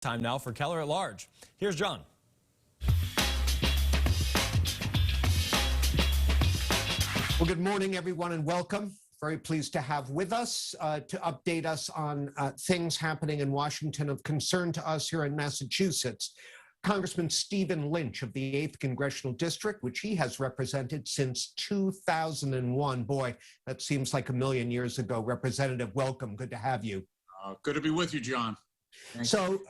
Time now for Keller at Large. Here's John. Well, good morning, everyone, and welcome. Very pleased to have with us to update us on things happening in Washington of concern to us here in Massachusetts. Congressman Stephen Lynch of the 8th Congressional District, which he has represented since 2001. Boy, that seems like a million years ago. Representative, welcome. Good to have you. Good to be with you, John. So,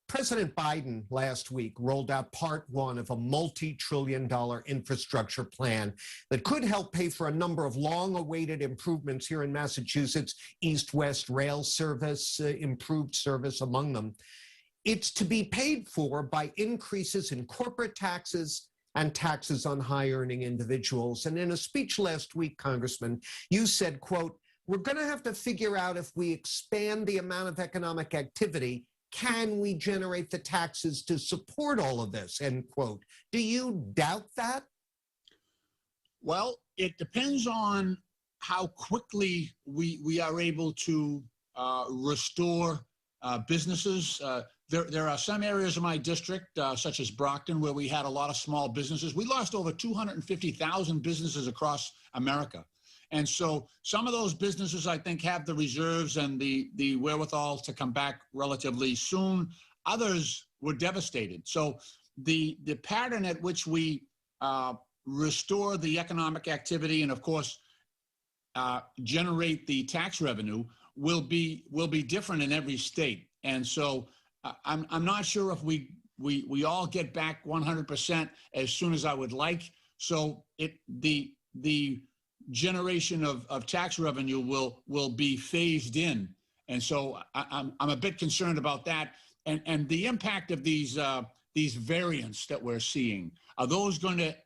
President Biden last week rolled out part one of a multi-trillion-dollar infrastructure plan that could help pay for a number of long-awaited improvements here in Massachusetts, east-west rail service, improved service among them. It's to be paid for by increases in corporate taxes and taxes on high-earning individuals. And in a speech last week, Congressman, you said, quote, "We're going to have to figure out if we expand the amount of economic activity, can we generate the taxes to support all of this?" End quote. Do you doubt that? Well, it depends on how quickly we are able to restore businesses. There are some areas of my district, such as Brockton, where we had a lot of small businesses. We lost over 250,000 businesses across America. And so some of those businesses, I think, have the reserves and the wherewithal to come back relatively soon. Others were devastated. So the pattern at which we restore the economic activity and, of course, generate the tax revenue will be different in every state. And so I'm not sure if we all get back 100% as soon as I would like. So the generation of tax revenue will be phased in, and so I'm a bit concerned about that. And the impact of these variants that we're seeing, are those going to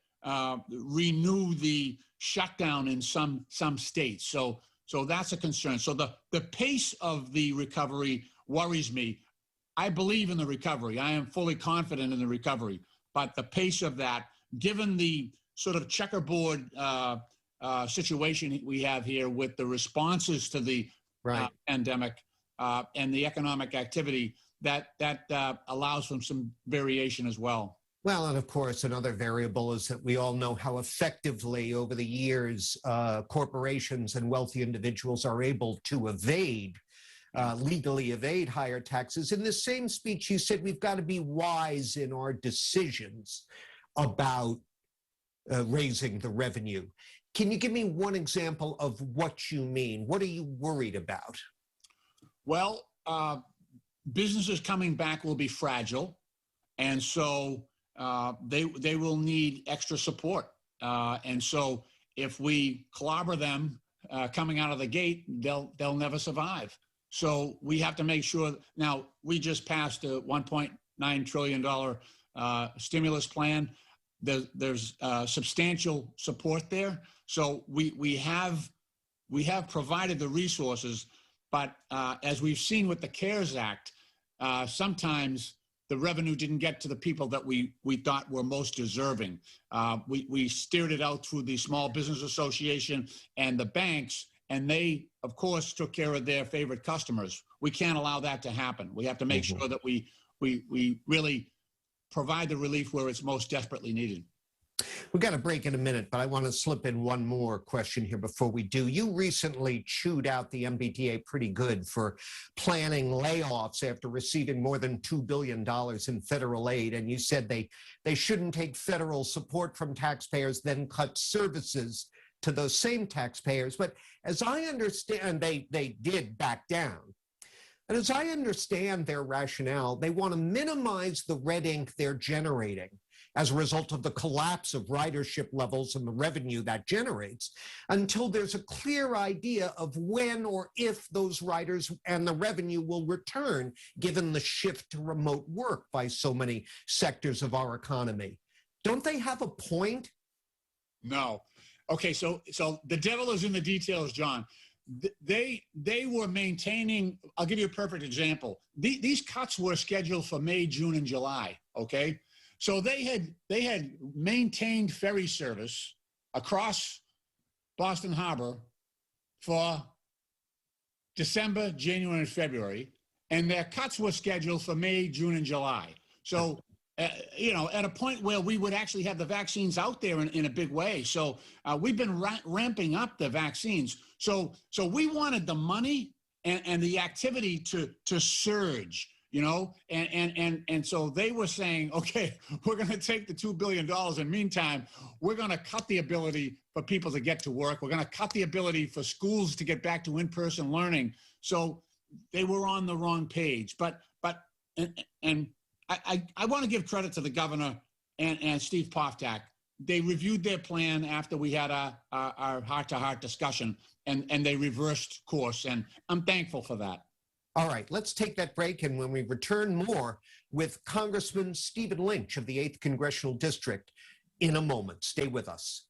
renew the shutdown in some states? So that's a concern. So the pace of the recovery worries me. I believe in the recovery. I am fully confident in the recovery, but the pace of that, given the sort of checkerboard situation we have here with the responses to the pandemic and the economic activity, that allows for some variation as well. Well, and of course, another variable is that we all know how effectively over the years corporations and wealthy individuals are able to legally evade higher taxes. In the same speech, you said we've got to be wise in our decisions about raising the revenue. Can you give me one example of what you mean? What are you worried about? Well, businesses coming back will be fragile, and so they will need extra support. And so if we clobber them coming out of the gate, they'll never survive. So we have to make sure. Now, we just passed a $1.9 trillion stimulus plan. There's substantial support there. So we have provided the resources, but as we've seen with the CARES Act, sometimes the revenue didn't get to the people that we thought were most deserving. We steered it out through the Small Business Association and the banks, and they, of course, took care of their favorite customers. We can't allow that to happen. We have to make sure that we really provide the relief where it's most desperately needed. We've got a break in a minute, but I want to slip in one more question here before we do. You recently chewed out the MBTA pretty good for planning layoffs after receiving more than $2 billion in federal aid, and you said they shouldn't take federal support from taxpayers, then cut services to those same taxpayers. But as I understand, they did back down. And as I understand their rationale, they want to minimize the red ink they're generating as a result of the collapse of ridership levels and the revenue that generates until there's a clear idea of when or if those riders and the revenue will return, given the shift to remote work by so many sectors of our economy. Don't they have a point? No. Okay, so the devil is in the details, John. They were maintaining. I'll give you a perfect example. These cuts were scheduled for May, June, and July. Okay, so they had maintained ferry service across Boston Harbor for December, January, and February, and their cuts were scheduled for May, June, and July. So, at a point where we would actually have the vaccines out there in a big way. So we've been ramping up the vaccines. So we wanted the money and the activity to surge. And so they were saying, okay, we're going to take the $2 billion. In meantime, we're going to cut the ability for people to get to work. We're going to cut the ability for schools to get back to in-person learning. So they were on the wrong page. But I want to give credit to the governor and Steve Poftak. They reviewed their plan after we had our heart-to-heart discussion, and they reversed course. And I'm thankful for that. All right, let's take that break, and when we return, more with Congressman Stephen Lynch of the 8th Congressional District in a moment. Stay with us.